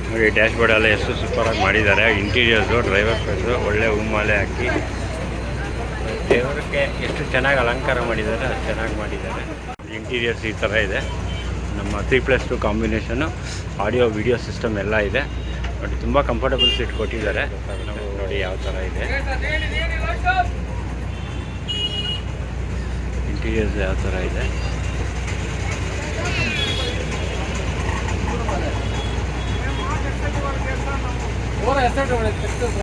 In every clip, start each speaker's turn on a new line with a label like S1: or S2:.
S1: ನೋಡಿ dash board ಎಲ್ಲ ಎಷ್ಟು ಸೂಪರಾಗಿ ಮಾಡಿದ್ದಾರೆ. ಇಂಟೀರಿಯರ್ಸು, ಡ್ರೈವರ್ ಪ್ಲೇಸು ಒಳ್ಳೆ ಹೂಮಾಲೆ ಹಾಕಿ ದೇವರಿಗೆ ಎಷ್ಟು ಚೆನ್ನಾಗಿ ಅಲಂಕಾರ ಮಾಡಿದ್ದಾರೆ, ಅದು ಚೆನ್ನಾಗಿ ಮಾಡಿದ್ದಾರೆ. ಇಂಟೀರಿಯರ್ಸ್ ಈ ಥರ ಇದೆ. ನಮ್ಮ 3+2 ಕಾಂಬಿನೇಷನ್ನು, ಆಡಿಯೋ ವಿಡಿಯೋ ಸಿಸ್ಟಮ್ ಎಲ್ಲ ಇದೆ ನೋಡಿ. ತುಂಬ ಕಂಫರ್ಟಬಲ್ ಸೀಟ್ ಕೊಟ್ಟಿದ್ದಾರೆ. ನೋಡಿ ಯಾವ ಥರ ಇದೆ ಇಂಟೀರಿಯರ್ಸ್, ಯಾವ ಥರ ಇದೆ.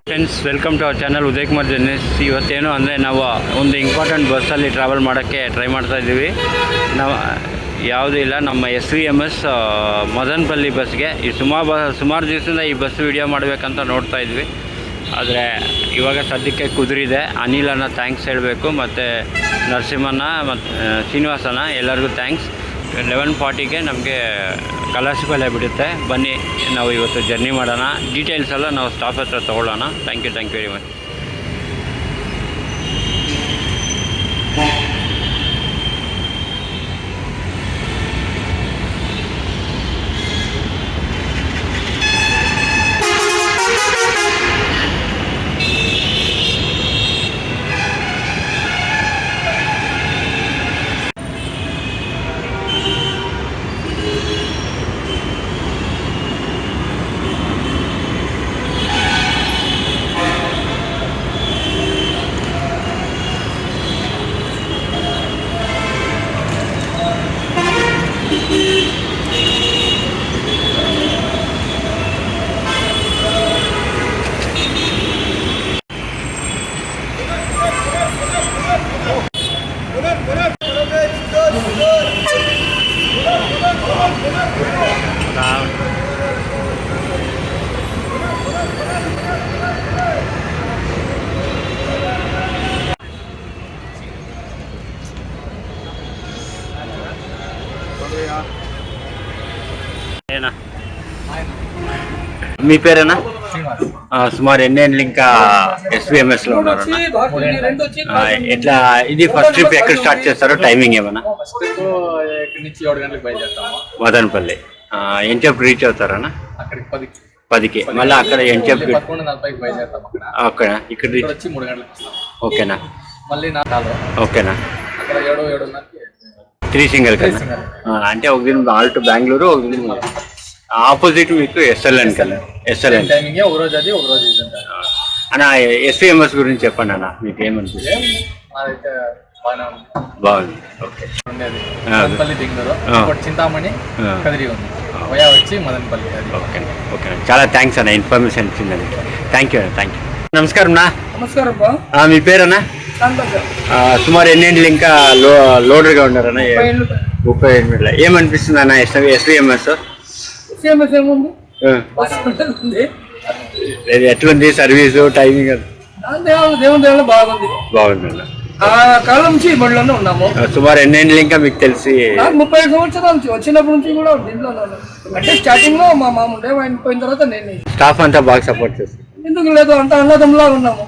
S1: Friends, welcome to our channel Uday Kumar journeys. ಇವತ್ತೇನು ಅಂದರೆ ನಾವು ಒಂದು ಇಂಪಾರ್ಟೆಂಟ್ ಬಸ್ಸಲ್ಲಿ ಟ್ರಾವೆಲ್ ಮಾಡೋಕ್ಕೆ ಟ್ರೈ ಮಾಡ್ತಾಯಿದ್ದೀವಿ. ನಾವು ಯಾವುದೂ ಇಲ್ಲ, ನಮ್ಮ SVMS ಮದನಪಲ್ಲಿ ಬಸ್ಗೆ ಈ ಸುಮಾರು ದಿವಸದಿಂದ ಈ ಬಸ್ ವಿಡಿಯೋ ಮಾಡಬೇಕಂತ ನೋಡ್ತಾ ಇದ್ವಿ. ಆದರೆ ಇವಾಗ ಸದ್ಯಕ್ಕೆ ಕುದುರಿದೆ. ಅನಿಲನ ಥ್ಯಾಂಕ್ಸ್ ಹೇಳಬೇಕು, ಮತ್ತು ನರಸಿಂಹನ ಮತ್ತು ಶ್ರೀನಿವಾಸನ ಎಲ್ಲರಿಗೂ ಥ್ಯಾಂಕ್ಸ್. 11:40ಗೆ ನಮಗೆ ಕಲಾಸಿಪಲ್ಲೆ ಬಿಡುತ್ತೆ. ಬನ್ನಿ ನಾವು ಇವತ್ತು ಜರ್ನಿ ಮಾಡೋಣ. ಡೀಟೇಲ್ಸ್ ಎಲ್ಲ ನಾವು ಸ್ಟಾಫ್ ಹತ್ರ ತೊಗೊಳ್ಳೋಣ. Thank you very much. ఏనా మీ పేరేనా? సుమారు ఎన్ని ఇంకా SVMS లో ఉన్నారు? ఎట్లా ఇది ఫస్ట్ ట్రిప్ ఎక్కడ స్టార్ట్ చేస్తారో టైమింగ్ ఏమన్నా? మదనపల్లి ఎంచేపు రీచ్ అవుతారన్నా? 10కి. మళ్ళీ అక్కడ ఎంచేపు అక్కడ ఇక్కడ ఓకేనా? ఓకేనా? 3 సింగిల్ కన్నా అంటే ఒక దిన ఆల్ట్ బెంగళూరు, ఒక దిన ఆపోజిట్ మీకు SLN కన్నా. SLN అన్న SVMS గురించి చెప్పండి అన్న, మీకు ఏమనిపిస్తుంది? బాగుంది. ఓకే.
S2: చింతామణి వచ్చి మదనపల్లి.
S1: ఓకే ఓకే, చాలా థ్యాంక్స్ అన్న ఇన్ఫర్మేషన్ ఇచ్చిందని. Thank you. నమస్కారం అన్న.
S2: నమస్కారం.
S1: మీ పేరన్నా? సుమారు ఎన్నేళ్ళు ఇంకా లోడర్గా ఉన్నారన్న? 37. ఏమనిపిస్తుంది అన్న SVMS?
S2: ఏముంది,
S1: ఎట్లుంది సర్వీసు, టైమింగ్?
S2: దేవుని బాగుంది.
S1: బాగుందన్న.
S2: కాలం నుంచి బండిలోనే ఉన్నాము.
S1: సుమారు ఎన్నేళ్ళు ఇంకా మీకు తెలిసి?
S2: 30 సంవత్సరాల నుంచి, వచ్చినప్పటి నుంచి కూడా దీంట్లో అంటే స్టార్టింగ్ లో మా మామ ఉండే, ఆయన పోయిన తర్వాత నేను.
S1: స్టాఫ్ అంతా బాగా సపోర్ట్ చేస్తారు?
S2: ఎందుకు లేదు, అంతా అన్నదమ్ములా ఉన్నాము.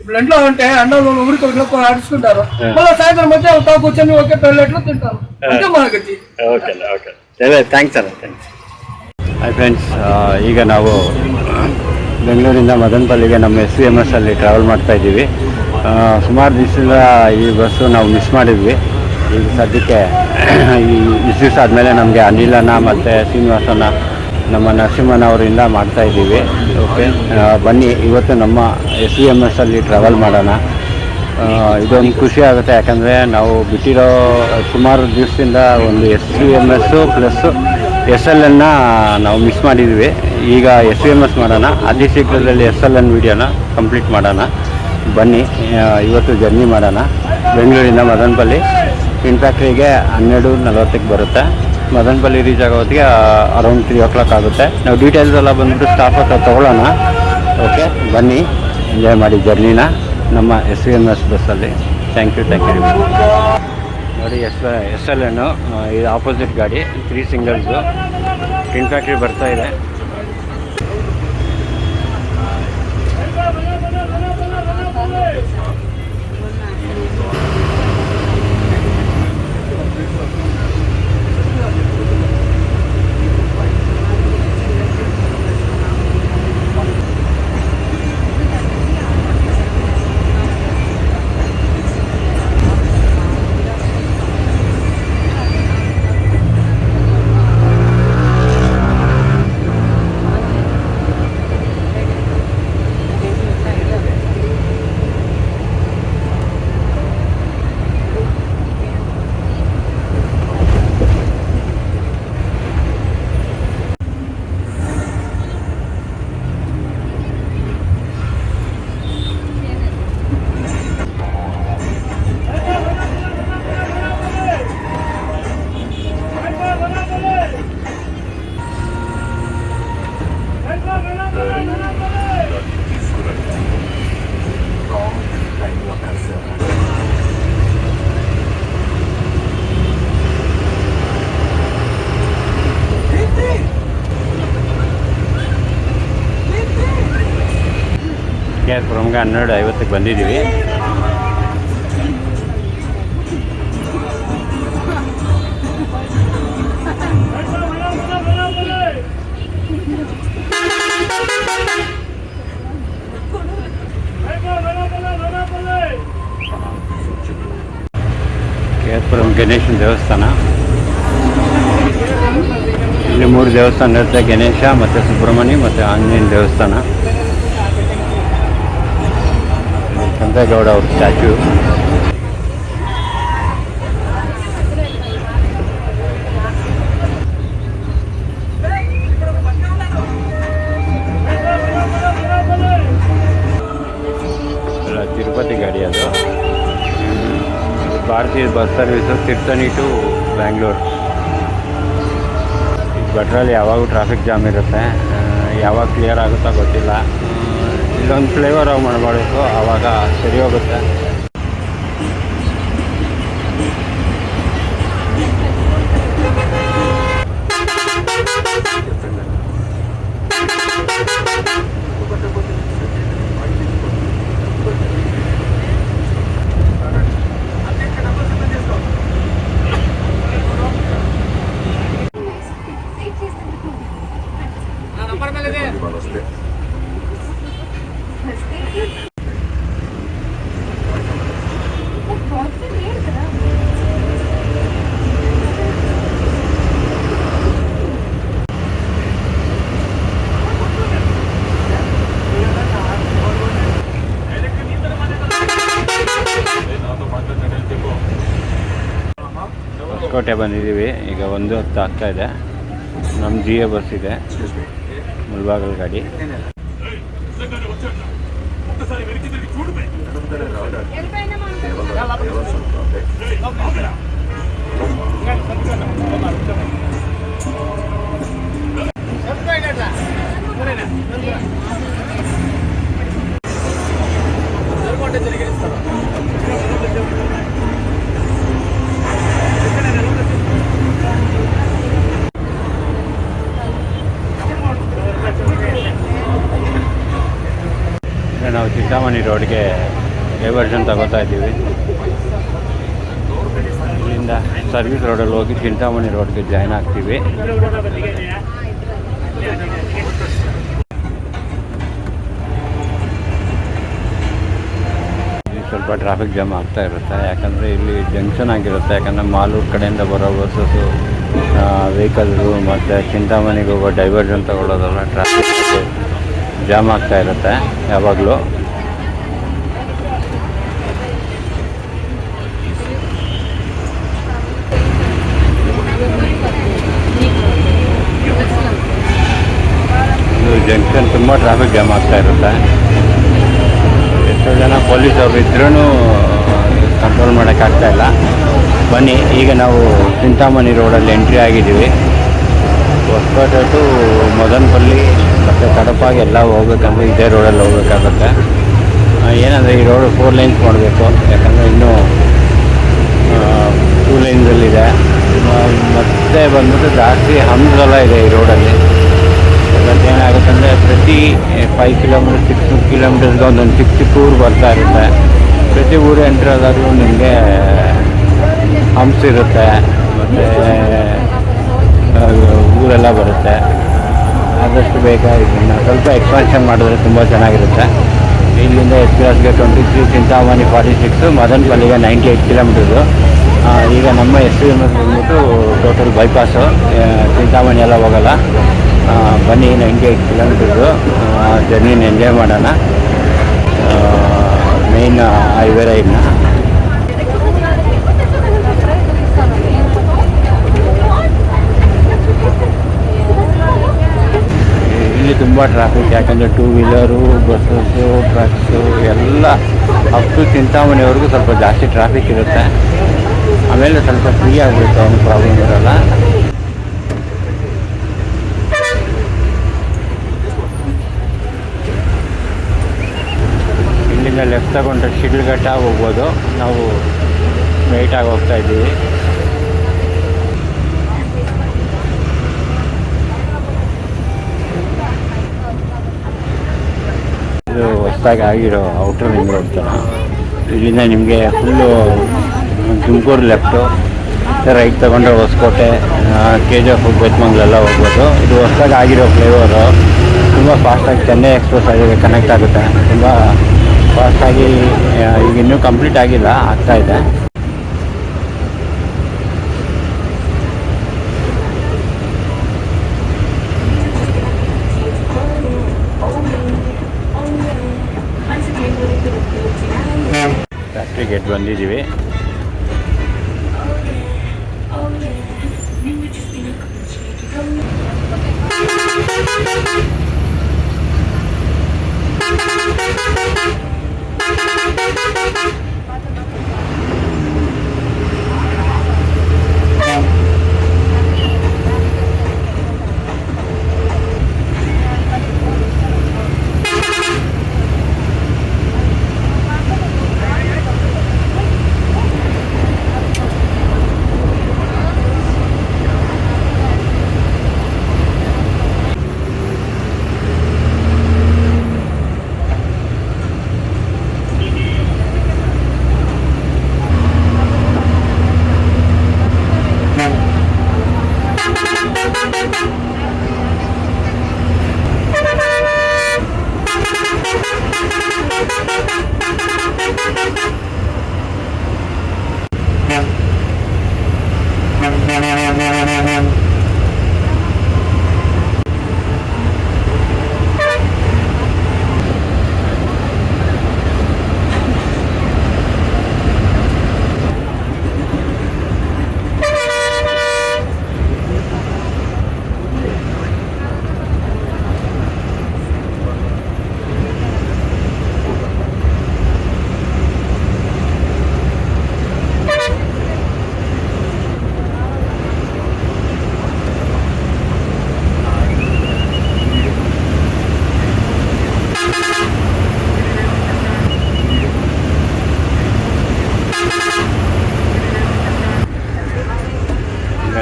S2: ఇప్పుడు ఇంట్లో అంటే అన్నలు ఊరికి ఒకటి ఆడుచుకుంటారు, మళ్ళీ సాయంత్రం వచ్చి ఒక కూర్చొని ఒకే టోయిలెట్లో తింటారు. అంటే మనకి
S1: థ్యాంక్స్ అన్న. ಹಾಯ್ ಫ್ರೆಂಡ್ಸ್, ಈಗ ನಾವು ಬೆಂಗಳೂರಿಂದ ಮದನಪಲ್ಲಿಗೆ ನಮ್ಮ SVMS ಅಲ್ಲಿ ಟ್ರಾವೆಲ್ ಮಾಡ್ತಾಯಿದ್ದೀವಿ. ಸುಮಾರು ದಿವಸದಿಂದ ಈ ಬಸ್ಸು ನಾವು ಮಿಸ್ ಮಾಡಿದ್ವಿ. ಈಗ ಸದ್ಯಕ್ಕೆ ಇಷ್ಟು ದಿವಸ ಆದಮೇಲೆ ನಮಗೆ ಅನಿಲನ ಮತ್ತು ಶ್ರೀನಿವಾಸನ ನಮ್ಮ ನರಸಿಂಹನವರಿಂದ ಮಾಡ್ತಾಯಿದ್ದೀವಿ. ಓಕೆ, ಬನ್ನಿ ಇವತ್ತು ನಮ್ಮ SVMS ಅಲ್ಲಿ ಟ್ರಾವೆಲ್ ಮಾಡೋಣ. ಇದೊಂದು ಖುಷಿ ಆಗುತ್ತೆ, ಯಾಕಂದರೆ ನಾವು ಬಿಟ್ಟಿರೋ ಸುಮಾರು ದಿವಸದಿಂದ ಒಂದು SVMS ಪ್ಲಸ್ SLN ನಾವು ಮಿಸ್ ಮಾಡಿದ್ವಿ. ಈಗ SVMS ಮಾಡೋಣ, ಅತಿ ಶೀಘ್ರದಲ್ಲಿ SLN ವಿಡಿಯೋನ ಕಂಪ್ಲೀಟ್ ಮಾಡೋಣ. ಬನ್ನಿ ಇವತ್ತು ಜರ್ನಿ ಮಾಡೋಣ. ಬೆಂಗಳೂರಿಂದ ಮದನಪಲ್ಲಿ ಟಿನ್ ಫ್ಯಾಕ್ಟ್ರಿಗೆ 12:40ಕ್ಕೆ ಬರುತ್ತೆ. ಮದನಪಲ್ಲಿ ರೀಚ್ ಆಗೋ ಹೊತ್ತಿಗೆ ಅರೌಂಡ್ 3 o'clock ಆಗುತ್ತೆ. ನಾವು ಡೀಟೇಲ್ಸ್ ಎಲ್ಲ ಬಂದುಬಿಟ್ಟು ಸ್ಟಾಫ್ ಹತ್ರ ತೊಗೊಳ್ಳೋಣ. ಓಕೆ, ಬನ್ನಿ ಎಂಜಾಯ್ ಮಾಡಿ ಜರ್ನಿನ ನಮ್ಮ SVMS ಬಸ್ಸಲ್ಲಿ. Thank you. ನೋಡಿ SLN ಇದು ಆಪೋಸಿಟ್ ಗಾಡಿ, 3 ಸಿಂಗಲ್ಸು. ಟಿನ್ ಫ್ಯಾಕ್ಟ್ರಿ ಬರ್ತಾ ಇದೆ. ಕೆ ಆರ್ ಪುರಮ್ಗೆ 12:50 ಬಂದಿದ್ದೀವಿ. ಕೆ ಆರ್ ಪುರಂ ಗಣೇಶನ ದೇವಸ್ಥಾನ. ಇಲ್ಲಿ 3 ದೇವಸ್ಥಾನ ಇರುತ್ತೆ, ಗಣೇಶ ಮತ್ತು ಸುಬ್ರಹ್ಮಣ್ಯ ಮತ್ತು ಆಂಜನೇಯನ ದೇವಸ್ಥಾನ. ಚಂದ್ರೇಗೌಡ ಅವ್ರ ಸ್ಟ್ಯಾಚ್ಯೂ. ತಿರುಪತಿ ಗಾಡಿ ಅದು. ಭಾರತೀಯ ಬಸ್ ಸರ್ವಿಸು ತಿರ್ಚನಿ ಟು ಬ್ಯಾಂಗ್ಳೂರು. ಭಟ್ರಲ್ಲಿ ಯಾವಾಗೂ ಟ್ರಾಫಿಕ್ ಜಾಮ್ ಇರುತ್ತೆ, ಯಾವಾಗ ಕ್ಲಿಯರ್ ಆಗುತ್ತೋ ಗೊತ್ತಿಲ್ಲ. ಇಲ್ಲೊಂದು ಫ್ಲೇವರ್ ಆಫ್ ಮಾಡಬೇಕು, ಆವಾಗ ಸರಿ ಹೋಗುತ್ತೆ. ಹೊಸಕೋಟೆ ಬಂದಿದ್ದೀವಿ. ಈಗ 1:10 ಆಗ್ತಾ ಇದೆ. ನಮ್ಮ GA ಬಸ್ ಇದೆ, ಮುಳ್ಬಾಗಲ್ ಗಾಡಿ. ನಾವು ಚಿಂತಾಮಣಿ ರೋಡ್ಗೆ ಡೈವರ್ಷನ್ ತಗೋತಾ ಇದ್ದೀವಿ. ಇಲ್ಲಿಂದ ಸರ್ವಿಸ್ ರೋಡಲ್ಲಿ ಹೋಗಿ ಚಿಂತಾಮಣಿ ರೋಡ್ಗೆ ಜಾಯ್ನ್ ಆಗ್ತೀವಿ. ಸ್ವಲ್ಪ ಟ್ರಾಫಿಕ್ ಜಾಮ್ ಆಗ್ತಾ ಇರುತ್ತೆ, ಯಾಕಂದರೆ ಇಲ್ಲಿ ಜಂಕ್ಷನ್ ಆಗಿರುತ್ತೆ. ಯಾಕಂದರೆ ಮಾಲೂರು ಕಡೆಯಿಂದ ಬರೋ ಬಸ್ಸಸ್ಸು, ವೆಹಿಕಲ್ಸು ಮತ್ತು ಚಿಂತಾಮಣಿಗೆ ಹೋಗೋ ಡೈವರ್ಷನ್ ತಗೊಳ್ಳೋದೆಲ್ಲ ಟ್ರಾಫಿಕ್ ಜಾಮ್ ಆಗ್ತಾ ಇರುತ್ತೆ ಯಾವಾಗಲೂ. ಇದು ಜಂಕ್ಷನ್ ತುಂಬ ಟ್ರಾಫಿಕ್ ಜಾಮ್ ಆಗ್ತಾ ಇರುತ್ತೆ. ಎಷ್ಟೋ ಜನ ಪೊಲೀಸವರು ಇದ್ರೂ ಕಂಟ್ರೋಲ್ ಮಾಡೋಕ್ಕಾಗ್ತಾ ಇಲ್ಲ. ಬನ್ನಿ, ಈಗ ನಾವು ಚಿಂತಾಮಣಿ ರೋಡಲ್ಲಿ ಎಂಟ್ರಿ ಆಗಿದ್ದೀವಿ. ಹೊಸಕೋಟೆ ಟು ಮದನಪಲ್ಲಿ ಮತ್ತು ಕಡಪಾಗಿ ಎಲ್ಲ ಹೋಗ್ಬೇಕಂದ್ರೆ ಇದೇ ರೋಡಲ್ಲಿ ಹೋಗ್ಬೇಕಾಗುತ್ತೆ. ಏನಂದರೆ ಈ ರೋಡು 4 ಲೈನ್ಸ್ ಮಾಡಬೇಕು, ಯಾಕಂದರೆ ಇನ್ನೂ 2 ಲೈನ್ಸಲ್ಲಿದೆ. ಮತ್ತೆ ಬಂದ್ಬಿಟ್ಟು ಜಾಸ್ತಿ ಹಂಸೆಲ್ಲ ಇದೆ ಈ ರೋಡಲ್ಲಿ. ಇವತ್ತು ಏನಾಗುತ್ತೆ ಅಂದರೆ ಪ್ರತಿ 5 ಕಿಲೋಮೀಟರ್ 6 ಕಿಲೋಮೀಟರ್ಗೆ ಒಂದೊಂದು ಚಿಕ್ಕ ಊರು ಬರ್ತಾ ಇರುತ್ತೆ. ಪ್ರತಿ ಊರು ಎಂಟ್ರಿ ಆದಾಗಲೂ ನಿಮಗೆ ಹಂಪ್ಸ್ ಇರುತ್ತೆ, ಮತ್ತು ಊರೆಲ್ಲ ಬರುತ್ತೆ. ಆದಷ್ಟು ಬೇಗ ಇದನ್ನು ಸ್ವಲ್ಪ ಎಕ್ಸ್ಪಾನ್ಷನ್ ಮಾಡಿದ್ರೆ ತುಂಬ ಚೆನ್ನಾಗಿರುತ್ತೆ. ಇಲ್ಲಿಂದ ಎಸ್ಪಿರಾಸ್ಗೆ 23, ಚಿಂತಾಮಣಿ 46, ಮದನಪಲ್ಲಿಗೆ 98 ಕಿಲೋಮೀಟರ್ಸು. ಈಗ ನಮ್ಮ SVMS ಬಂದ್ಬಿಟ್ಟು ಟೋಟಲ್ ಬೈಪಾಸು, ಚಿಂತಾಮಣಿ ಎಲ್ಲ ಹೋಗೋಲ್ಲ. ಬನ್ನಿ, 98 ಕಿಲೋಮೀಟರ್ಸು ಜರ್ನಿನ ಎಂಜಾಯ್ ಮಾಡೋಣ. ಮೇಯ್ನ್ ಹೈವೇ ರೈಡ್ನ ಇಲ್ಲಿ ತುಂಬ ಟ್ರಾಫಿಕ್, ಯಾಕಂದರೆ 2 ವೀಲರು, ಬಸ್ಸಸ್ಸು, ಟ್ರಕ್ಸು ಎಲ್ಲ ಅಪ್ ಟು ಚಿಂತಾಮಣಿವರೆಗೂ ಸ್ವಲ್ಪ ಜಾಸ್ತಿ ಟ್ರಾಫಿಕ್ ಇರುತ್ತೆ. ಆಮೇಲೆ ಸ್ವಲ್ಪ ಫ್ರೀ ಆಗಿಬಿಡುತ್ತೆ, ಅವನು ಪ್ರಾಬ್ಲಮ್ ಇರೋಲ್ಲ. ಇಲ್ಲಿಂದ ಲೆಫ್ಟ್ ತಗೊಂಡ್ರೆ ಶಿಡ್ಲಘಟ್ಟ ಹೋಗ್ಬೋದು. ನಾವು ರೈಟಾಗಿ ಹೋಗ್ತಾ ಇದ್ದೀವಿ. ಇದು ಹೊಸದಾಗಿ ಆಗಿರೋ ಔಟರ್ ರಿಂಗ್ ರೋಡ್ ಥರ. ಇಲ್ಲಿಂದ ನಿಮಗೆ ಫುಲ್ಲು ತುಮಕೂರು ಲೆಫ್ಟು, ರೈಟ್ ತೊಗೊಂಡ್ರೆ ಹೊಸಕೋಟೆ, KGF ಬೇತ್ಮಂಗ್ಲೆಲ್ಲ ಹೋಗ್ಬೋದು. ಇದು ಹೊಸದಾಗಿ ಆಗಿರೋ ಫ್ಲೇವರು ತುಂಬ ಫಾಸ್ಟಾಗಿ ಚೆನ್ನೈ ಎಕ್ಸ್ಪ್ರೆಸ್ ಆಗಿ ಕನೆಕ್ಟ್ ಆಗುತ್ತೆ. ತುಂಬ ಫಾಸ್ಟಾಗಿ ಈಗ ಇನ್ನೂ ಕಂಪ್ಲೀಟ್ ಆಗಿಲ್ಲ, ಆಗ್ತಾಯಿದೆ. ಫ್ಯಾಕ್ಟ್ರಿ ಗೇಟ್ ಬಂದಿದ್ದೀವಿ.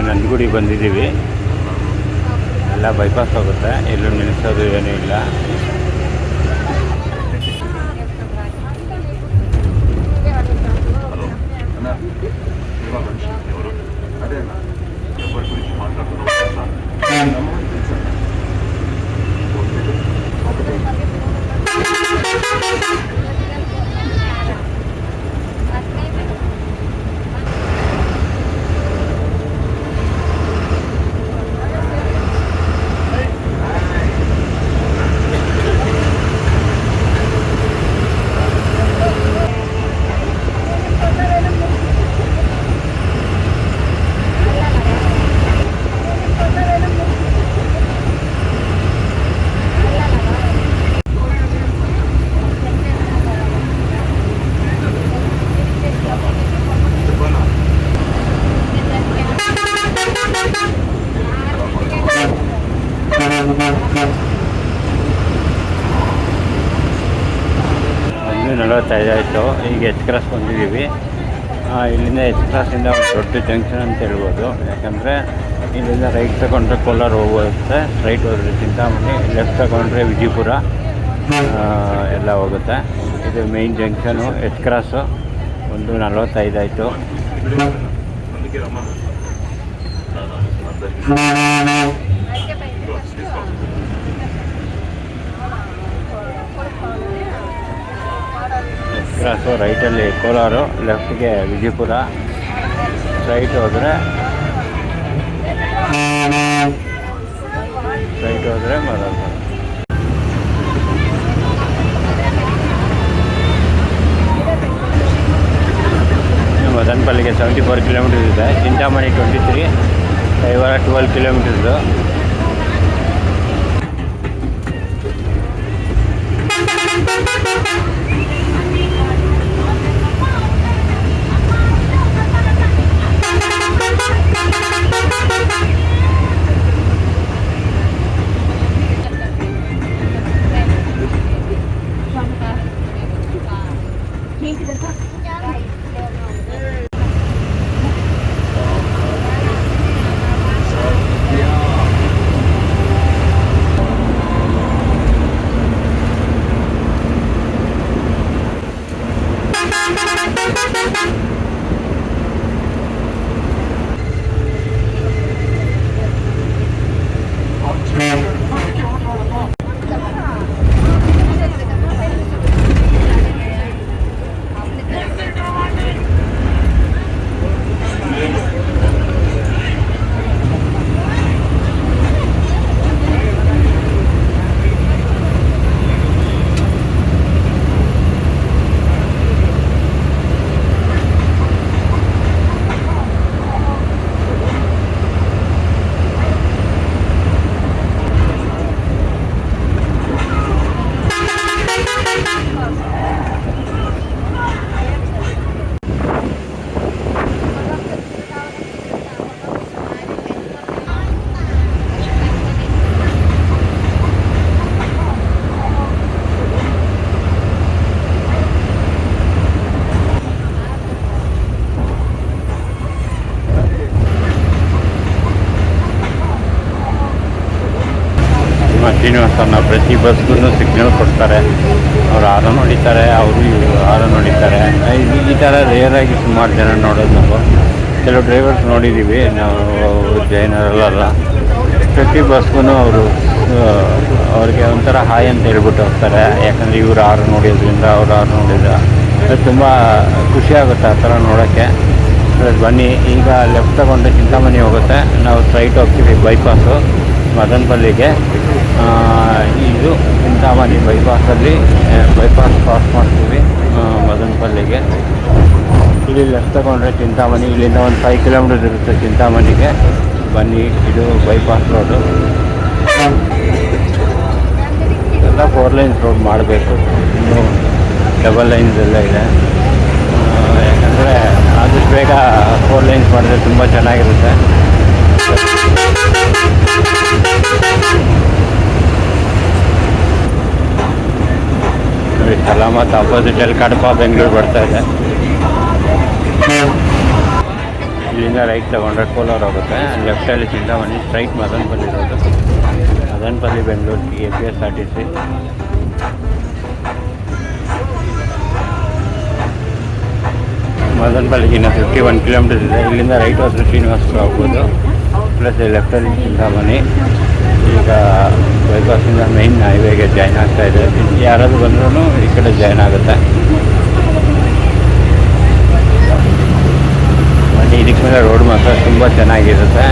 S1: ನಂದಗುಡಿ ಬಂದಿದ್ದೀವಿ. ಎಲ್ಲ ಬೈಪಾಸ್ ಹೋಗುತ್ತೆ, ಎಲ್ಲೂ ನಿಲ್ಲಿಸೋದು ಏನೂ ಇಲ್ಲ. ಆಯಿತು. ಈಗ ಎಚ್ ಕ್ರಾಸ್ ಬಂದಿದ್ದೀವಿ. ಇಲ್ಲಿಂದ ಎಚ್ ಕ್ರಾಸಿಂದ ಒಂದು ದೊಡ್ಡ ಜಂಕ್ಷನ್ ಅಂತ ಹೇಳ್ಬೋದು. ಯಾಕಂದರೆ ಇಲ್ಲಿಂದ ರೈಟ್ ತಗೊಂಡ್ರೆ ಕೋಲಾರ ಹೋಗುತ್ತೆ, ರೈಟ್ ಹೋದರೆ ಚಿಂತಾಮಣಿ, ಲೆಫ್ಟ್ ತಗೊಂಡ್ರೆ ವಿಜಯಪುರ ಎಲ್ಲ ಹೋಗುತ್ತೆ. ಇದು ಮೇಯ್ನ್ ಜಂಕ್ಷನು. ಎಚ್ ಕ್ರಾಸು 1:45 ಆಯಿತು. ಕ್ರಾಸು ರೈಟಲ್ಲಿ ಕೋಲಾರ, ಲೆಫ್ಟ್ಗೆ ವಿಜಯಪುರ, ರೈಟ್ ಹೋದರೆ ಮದನಪಲ್ಲಿಗೆ 74 ಕಿಲೋಮೀಟರ್ಸ್ ಇದೆ. ಚಿಂತಾಮಣಿ 23, ಕೈವಾರ 12 ಕಿಲೋಮೀಟರ್ಸು. ಶ್ರೀನಿವಾಸನ ಪ್ರತಿ ಬಸ್ಗೂ ಸಿಗ್ನಲ್ ಕೊಡ್ತಾರೆ. ಅವ್ರು ಹಾರನ್ ಹೊಡಿತಾರೆ, ಅವರು ಹಾರನ್ ಹೊಡಿತಾರೆ. ಈ ಥರ ರೇರಾಗಿ ಸುಮಾರು ಜನ ನೋಡೋದು ನಾವು. ಕೆಲವು ಡ್ರೈವರ್ಸ್ ನೋಡಿದ್ದೀವಿ ನಾವು, ಜೈನರಲ್ಲ. ಪ್ರತಿ ಬಸ್ಗೂ ಅವರು ಅವ್ರಿಗೆ ಒಂಥರ ಹಾಯ್ ಅಂತ ಹೇಳ್ಬಿಟ್ಟು ಹೋಗ್ತಾರೆ. ಯಾಕಂದರೆ ಇವರು ಹಾರನ್ ಹೊಡಿಯೋದ್ರಿಂದ ಅವ್ರು ಹಾರನ್ ಹೊಡಿದ್ರೆ ಅದು ತುಂಬ ಖುಷಿಯಾಗುತ್ತೆ ಆ ಥರ ನೋಡೋಕ್ಕೆ. ಬನ್ನಿ, ಈಗ ಲೆಫ್ಟ್ ತಗೊಂಡು ಚಿಂತಾಮಣಿ ಹೋಗುತ್ತೆ. ನಾವು ಸ್ಟ್ರೈಟ್ ಹೋಗ್ತೀವಿ ಬೈಪಾಸು ಮದನಪಲ್ಲಿಗೆ. ಇದು ಚಿಂತಾಮಣಿ ಬೈಪಾಸಲ್ಲಿ ಬೈಪಾಸ್ ಕ್ರಾಸ್ ಮಾಡ್ತೀವಿ ಮದನಪಲ್ಲಿಗೆ. ಇಲ್ಲಿ ಲೆಫ್ಟ್ ತಗೊಂಡ್ರೆ ಚಿಂತಾಮಣಿ. ಇಲ್ಲಿಂದ ಒಂದು 5 ಕಿಲೋಮೀಟರ್ ಇರುತ್ತೆ ಚಿಂತಾಮಣಿಗೆ. ಬನ್ನಿ, ಇದು ಬೈಪಾಸ್ ರೋಡು. ಎಲ್ಲ 4 ಲೈನ್ಸ್ ರೋಡ್ ಮಾಡಬೇಕು. ಇನ್ನು ಡಬಲ್ ಲೈನ್ಸ್ ಎಲ್ಲ ಇದೆ. ಯಾಕಂದರೆ ಆದಷ್ಟು ಬೇಗ 4 ಲೈನ್ಸ್ ಮಾಡಿದ್ರೆ ತುಂಬ ಚೆನ್ನಾಗಿರುತ್ತೆ. ನೋಡಿ, ಸಲಾಮತ್ ಆಪೋಸಿಟಲ್ಲಿ ಕಡಪ ಬೆಂಗಳೂರು ಬರ್ತಾ ಇದೆ. ಇಲ್ಲಿಂದ ರೈಟ್ ತಗೊಂಡ್ರೆ ಕೋಲಾರ ಹೋಗುತ್ತೆ. ಲೆಫ್ಟಲ್ಲಿ ಚಿಂತಾಮಣಿ, ಸ್ಟ್ರೈಟ್ ಮದನಪಲ್ಲಿ ಇರೋದು. ಮದನಪಲ್ಲಿ ಬೆಂಗಳೂರು KSRTC. ಮದನಪಲ್ಲಿಗಿನ್ನ 51 ಕಿಲೋಮೀಟರ್ ಇದೆ. ಇಲ್ಲಿಂದ ರೈಟ್ ಹೋದ್ರೆ ಶ್ರೀನಿವಾಸಪುರ ಹೋಗ್ಬೋದು. ಪ್ಲಸ್ ಲೆಫ್ಟಲ್ಲಿ ಚಿಂತಾಮಣಿ. ಈಗ ಬೈಪಾಸಿಂದ ಮೈನ್ ಹೈವೇಗೆ ಜಾಯ್ನ್ ಆಗ್ತಾ ಇದೆ. ಯಾರಾದರೂ ಬಂದ್ರೂ ಈ ಕಡೆ ಜಾಯ್ನ್ ಆಗುತ್ತೆ. ಮತ್ತು ಇದಕ್ಕೆ ಮೇಲೆ ರೋಡ್ ಮಾತ್ರ ತುಂಬ ಚೆನ್ನಾಗಿರುತ್ತೆ.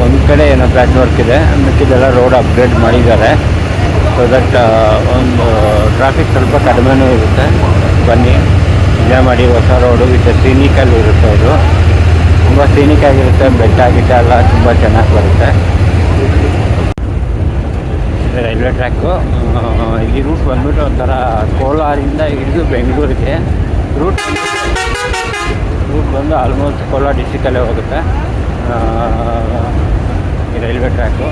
S1: ಒಂದು ಕಡೆ ಏನೋ ಪ್ಯಾಚ್ ವರ್ಕ್ ಇದೆ, ಮಿಕ್ಕಿದೆಲ್ಲ ರೋಡ್ ಅಪ್ಗ್ರೇಡ್ ಮಾಡಿದ್ದಾರೆ. ಸೊ ದಟ್ ಒಂದು ಟ್ರಾಫಿಕ್ ಸ್ವಲ್ಪ ಕಡಿಮೆನೂ ಇರುತ್ತೆ. ಬನ್ನಿ, ಎಂಜಾಯ್ ಮಾಡಿ. ಹೊಸ ರೋಡು ವಿತ್ ಸೀನಿಕಲ್ಲಿ ಇರುತ್ತೆ. ಇದು ತುಂಬ ಸೀನಿಕಾಗಿರುತ್ತೆ. ಬೆಟ್ಟ ಗಿಟ್ಟ ಎಲ್ಲ ತುಂಬ ಚೆನ್ನಾಗಿ ಬರುತ್ತೆ. Railway track. ಈ ರೂಟ್ ಬಂದ್ಬಿಟ್ಟು ಒಂಥರ ಕೋಲಾರಿಂದ ಹಿಡಿದು ಬೆಂಗಳೂರಿಗೆ ರೂಟ್ ಬಂದು ಆಲ್ಮೋಸ್ಟ್ ಕೋಲಾರ ಡಿಸ್ಟಿಕಲ್ಲೇ ಹೋಗುತ್ತೆ. ಈ railway track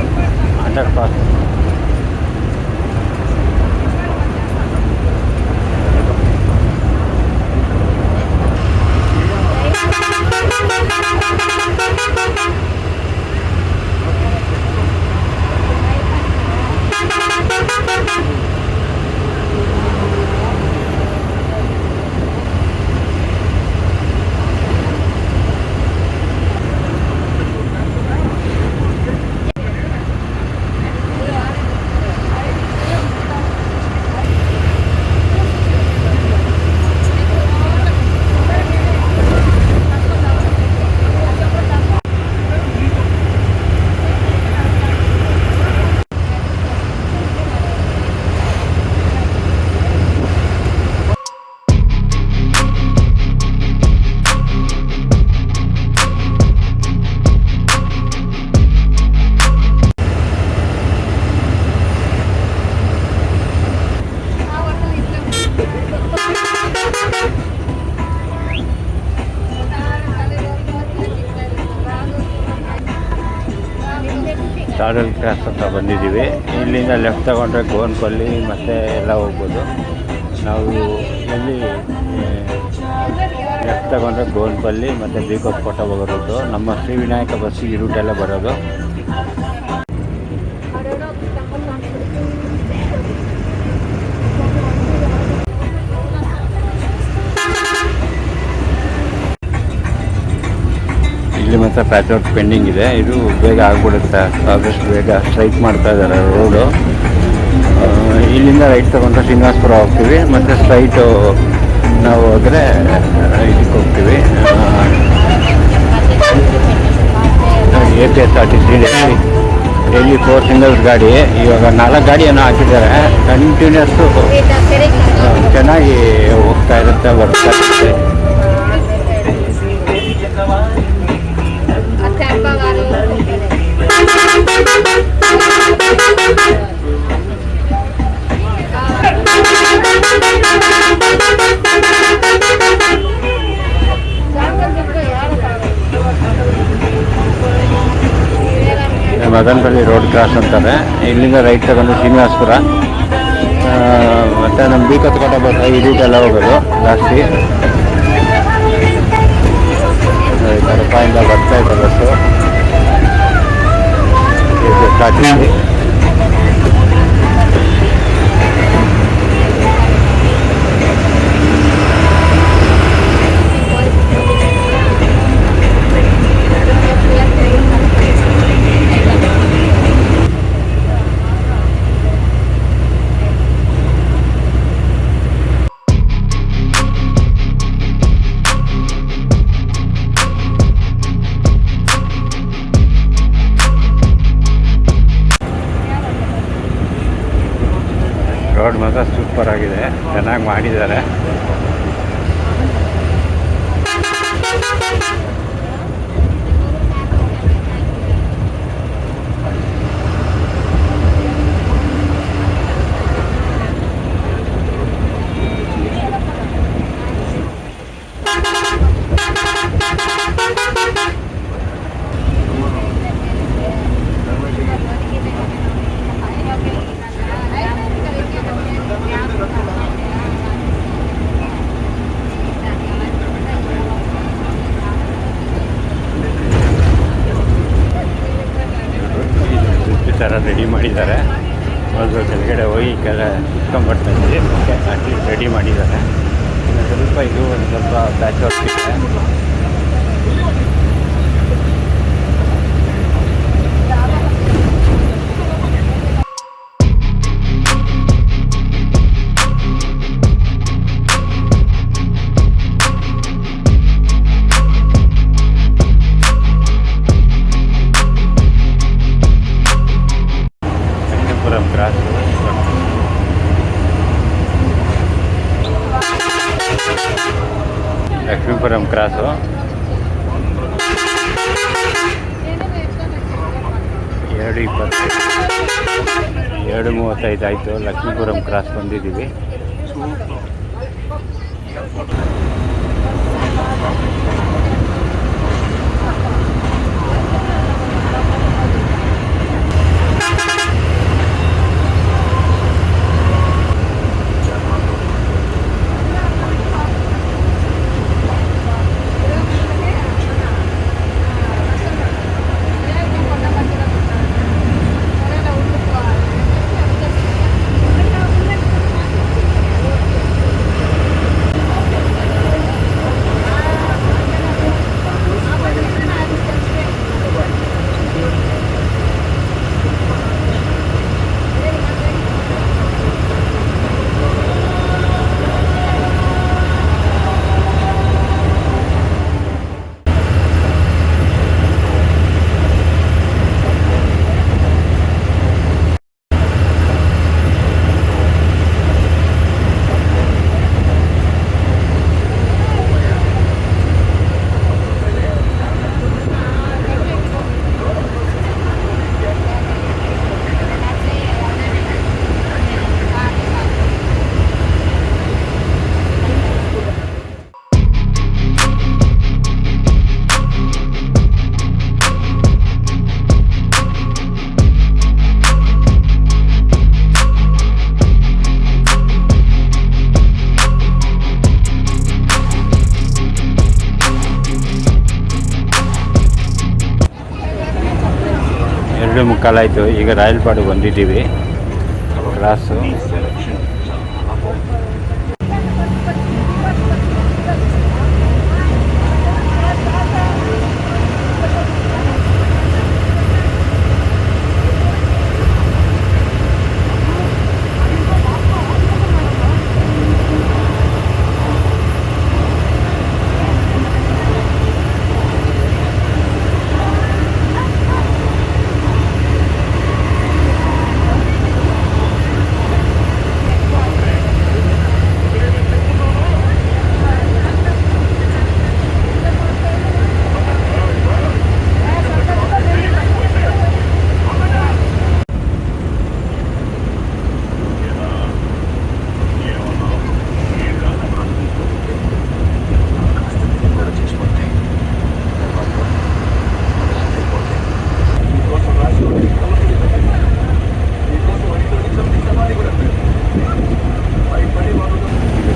S1: underpass. Saddle cross ಅಂತ ಬಂದಿದ್ದೀವಿ. ಇಲ್ಲಿಂದ ಲೆಫ್ಟ್ ತಗೊಂಡ್ರೆ ಗೋವನ್ಪಲ್ಲಿ ಮತ್ತು ಎಲ್ಲ ಹೋಗ್ಬೋದು. ನಾವು ಇಲ್ಲಿ ಲೆಫ್ಟ್ ತಗೊಂಡ್ರೆ ಗೋವನ್ಪಲ್ಲಿ ಮತ್ತು ಬೀಕೋಟ್ ಹೋಗೋ ರೂಟು. ನಮ್ಮ ಶ್ರೀ ವಿನಾಯಕ ಬಸ್ಸಿಗೆ ಈ ರೂಟೆಲ್ಲ ಬರೋದು. ಇಲ್ಲಿ ಮಾತ್ರ ಪ್ಯಾಚ್ ವರ್ಕ್ ಪೆಂಡಿಂಗ್ ಇದೆ. ಇದು ಬೇಗ ಆಗ್ಬಿಡುತ್ತೆ. ಆದಷ್ಟು ಬೇಗ ಸ್ಟ್ರೈಟ್ ಮಾಡ್ತಾ ಇದ್ದಾರೆ ರೋಡು. ಇಲ್ಲಿಂದ ರೈಟ್ ತಗೊಂಡ್ರೆ ಶ್ರೀನಿವಾಸಪುರ ಹೋಗ್ತೀವಿ. ಮತ್ತು ಸ್ಟ್ರೈಟು ನಾವು ಹೋದರೆ ಇದಕ್ಕೆ ಹೋಗ್ತೀವಿ. KSRTC ಡೈಲಿ 4 ಸಿಂಗಲ್ಸ್ ಗಾಡಿ. ಇವಾಗ 4 ಗಾಡಿಯನ್ನು ಹಾಕಿದ್ದಾರೆ. ಕಂಟಿನ್ಯೂಸ್ಸು ಚೆನ್ನಾಗಿ ಹೋಗ್ತಾ ಇರುತ್ತೆ, ಬರ್ತಾ ಇರುತ್ತೆ. ಮದನಪಲ್ಲಿ ರೋಡ್ ಕ್ರಾಸ್ ಅಂತಾರೆ. ಇಲ್ಲಿಂದ ರೈಟ್ ತಗೊಂಡು ಶ್ರೀನಿವಾಸಪುರ ಮತ್ತು ನಮ್ಮ ಬೀಕೋಟ್ ಬಸ್ ಈ ರೂಟೆಲ್ಲ ಹೋಗೋದು ಜಾಸ್ತಿ. ಕಡಪಾಯಿಂದ ಬರ್ತಾ ಇದೆ ಬಸ್ಸು. ರೋಡ್ ಮಾತ್ರ ಸೂಪರ್ ಆಗಿದೆ, ಚೆನ್ನಾಗಿ ಮಾಡಿದ್ದಾರೆ. ಥರ ರೆಡಿ ಮಾಡಿದ್ದಾರೆ. ಅದು ಕೆಳಗಡೆ ಹೋಗಿ ಕುತ್ಕೊಂಡ್ಬರ್ತಾ ಇದ್ವಿ. ಓಕೆ, ಅಟ್ಲೀಸ್ಟ್ ರೆಡಿ ಮಾಡಿದ್ದಾರೆ. ಇನ್ನು ಸ್ವಲ್ಪ ಇದು ಒಂದು ಸ್ವಲ್ಪ ಪ್ಯಾಚ್ ವರ್ಕ್ ಇದೆ. ಲಕ್ಷ್ಮೀಪುರಂ ಕ್ರಾಸು 2:35 ಆಯಿತು. ಲಕ್ಷ್ಮೀಪುರಂ ಕ್ರಾಸ್ ಬಂದಿದ್ದೀವಿ. ಮುಕ್ಕಾಲಾಯಿತು. ಈಗ ರಾಯಲ್ಪಾಡು ಬಂದಿದ್ದೀವಿ. ಕ್ರಾಸು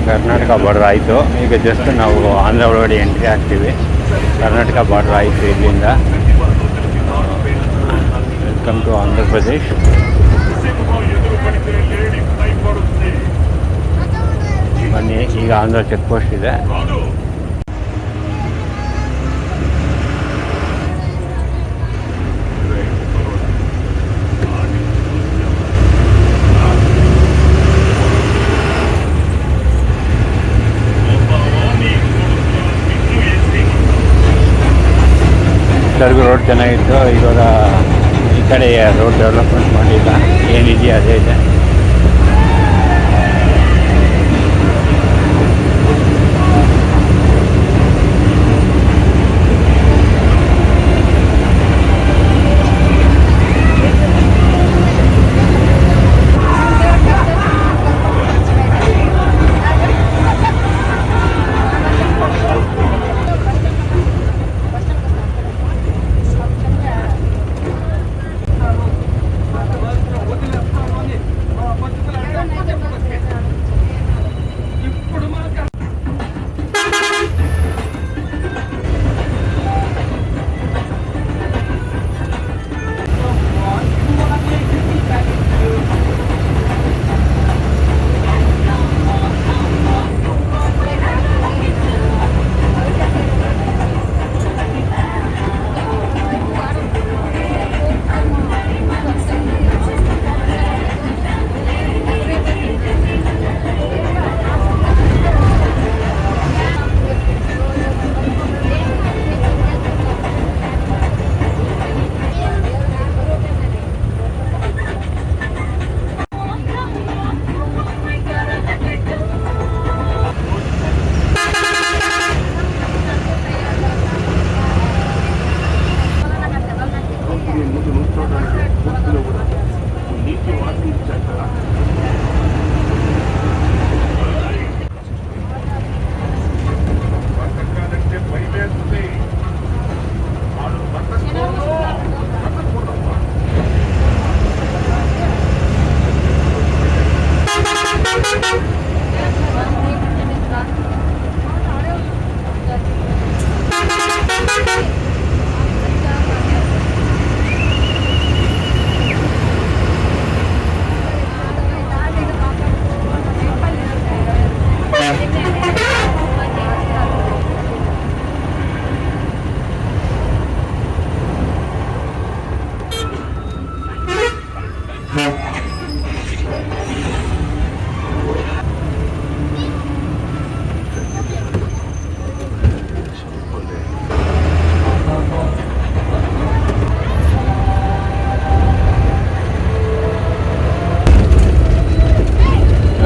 S1: ಕರ್ನಾಟಕ ಬಾರ್ಡರ್ ಆಯಿತು. ಈಗ ಜಸ್ಟ್ ನಾವು ಆಂಧ್ರ ಒಳಗಡೆ ಎಂಟ್ರಿ ಆಗ್ತೀವಿ. ಕರ್ನಾಟಕ ಬಾರ್ಡರ್ ಆಯಿತು ಇಲ್ಲಿಂದ. Welcome to Andhra Pradesh. ಬನ್ನಿ, ಈಗ ಆಂಧ್ರ ಚೆಕ್ ಪೋಸ್ಟ್ ಇದೆ. ಎಲ್ಲರಿಗೂ ರೋಡ್ ಚೆನ್ನಾಗಿತ್ತು. ಇವಾಗ ಈ ಕಡೆ ರೋಡ್ ಡೆವಲಪ್ಮೆಂಟ್ ಮಾಡಿಲ್ಲ, ಏನಿದೆಯೋ ಅದೇ ಇದೆ.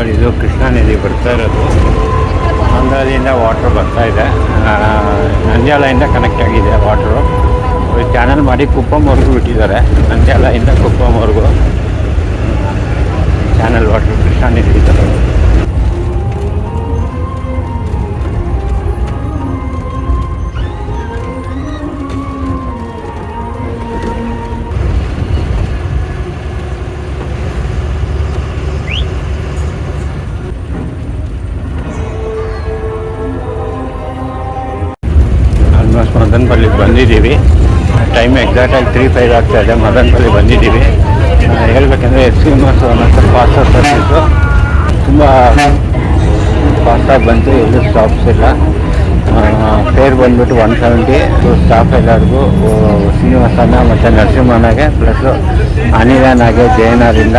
S1: ನೋಡಿ ಇದು ಕೃಷ್ಣಾ ನದಿ ಬರ್ತಾ ಇರೋದು. ಆಂಧ್ರದಿಂದ ವಾಟ್ರ್ ಬರ್ತಾ ಇದೆ, ನಂದ್ಯಾಲೆಯಿಂದ ಕನೆಕ್ಟ್ ಆಗಿದೆ ವಾಟ್ರು. ಚಾನಲ್ ಮಾಡಿ ಕುಪ್ಪಂವರೆಗೂ ಬಿಟ್ಟಿದ್ದಾರೆ, ನಂದ್ಯಾಲೆಯಿಂದ ಕುಪ್ಪಂವರೆಗೂ ಚಾನಲ್ ವಾಟ್ರ್ ಕೃಷ್ಣಾ ನದಿ ಇದ್ದಾರೆ. ಆಲ್ಮೋಸ್ಟ್ ಮದನಪಲ್ಲಿಗೆ ಬಂದಿದ್ದೀವಿ. ಟೈಮ್ ಎಕ್ಸಾಕ್ಟಾಗಿ 3:05 ಆಗ್ತಾಯಿದೆ. ಮದನಪಲ್ಲಿ ಬಂದಿದ್ದೀವಿ. ಹೇಳ್ಬೇಕಂದ್ರೆ SCMS ಒಂದೊಂದು ಫಾಸ್ಟಾಗಿ ಸರ್ವಿಸು ತುಂಬ ಫಾಸ್ಟಾಗಿ ಬಂತು, ಎಲ್ಲೂ ಸ್ಟಾಪ್ಸ್ ಇಲ್ಲ. ಫೇರ್ ಬಂದ್ಬಿಟ್ಟು 170. ಸ್ಟಾಫ್ ಎಲ್ಲರಿಗೂ ಶ್ರೀನಿವಾಸನ ಮತ್ತು ನರಸಿಂಹನಾಗೆ ಪ್ಲಸ್ಸು ಅನಿಲನಾಗೆ ಜಯನರಿಂದ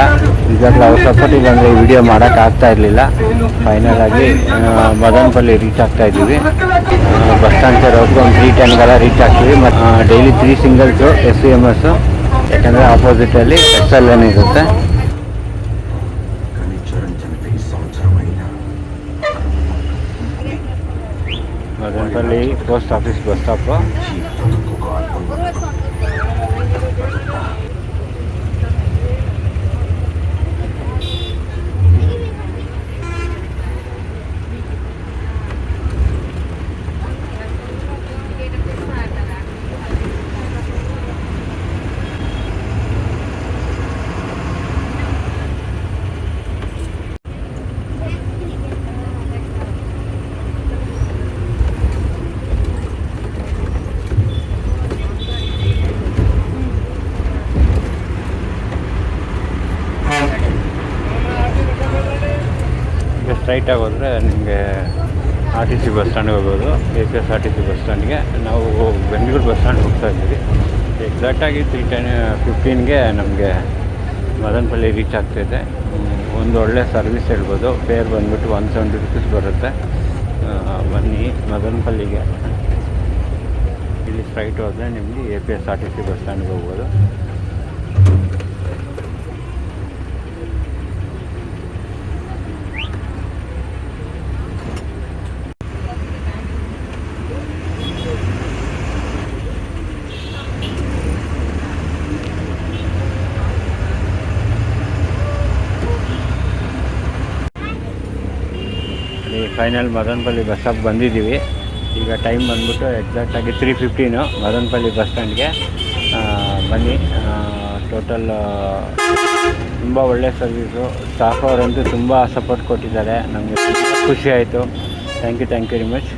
S1: ಈಗಾಗಲೇ ಅವ್ರ ಸಪೋರ್ಟಿಗೆ ಬಂದರೆ ವಿಡಿಯೋ ಮಾಡೋಕ್ಕಾಗ್ತಾ ಇರಲಿಲ್ಲ. ಫೈನಲ್ ಆಗಿ ಮದನಪಲ್ಲಿ ರೀಚ್ ಆಗ್ತಾ ಇದ್ದೀವಿ. ಬಸ್ ಸ್ಟ್ಯಾಂಡ್ ಸೇರೋದು ಒಂದು 3:10 ರೀಚ್ ಆಗ್ತೀವಿ. ಮತ್ತು ಡೈಲಿ 3 ಸಿಂಗಲ್ಸು SCMS, ಯಾಕಂದರೆ ಆಪೋಸಿಟಲ್ಲಿ SLN ಇರುತ್ತೆ. Madanapalli post office bus stop. ಸ್ಟ್ರೈಟಾಗಿ ಹೋದರೆ ನಿಮಗೆ RTC ಬಸ್ ಸ್ಟ್ಯಾಂಡ್ಗೆ ಹೋಗೋದು. KPSRTC ಬಸ್ ಸ್ಟ್ಯಾಂಡ್ಗೆ. ನಾವು ಬೆಂಗಳೂರು ಬಸ್ ಸ್ಟ್ಯಾಂಡ್ ಹೋಗ್ತಾ ಇದ್ದೀವಿ. ಎಕ್ಸಾಕ್ಟಾಗಿ 3:15ಗೆ ನಮಗೆ ಮದನಪಲ್ಲಿ ರೀಚ್ ಆಗ್ತಾಯಿದೆ. ಒಂದು ಒಳ್ಳೆ ಸರ್ವಿಸ್ ಹೇಳ್ಬೋದು. ಫೇರ್ ಬಂದುಬಿಟ್ಟು 170 ರೂಪೀಸ್ ಬರುತ್ತೆ. ಬನ್ನಿ ಮದನಪಲ್ಲಿಗೆ. ಇಲ್ಲಿ ಸ್ಟ್ರೈಟ್ ಹೋದರೆ ನಿಮಗೆ APSRTC ಬಸ್ ಸ್ಟ್ಯಾಂಡ್ಗೆ ಹೋಗ್ಬೋದು. ಫೈನಲ್ ಮದನಪಲ್ಲಿ ಬಸ್ ಸ್ಟಾಪ್ ಬಂದಿದ್ದೀವಿ. ಈಗ ಟೈಮ್ ಬಂದ್ಬಿಟ್ಟು ಎಕ್ಸಾಕ್ಟಾಗಿ 3:15 ಮದನಪಲ್ಲಿ ಬಸ್ ಸ್ಟ್ಯಾಂಡ್ಗೆ ಬನ್ನಿ. ಟೋಟಲ್ ತುಂಬ ಒಳ್ಳೆಯ ಸರ್ವೀಸು. ಸ್ಟಾಫ್ ಅವರಂತೂ ತುಂಬ ಸಪೋರ್ಟ್ ಕೊಟ್ಟಿದ್ದಾರೆ. ನಮಗೆ ಖುಷಿ ಆಯಿತು. Thank you very much.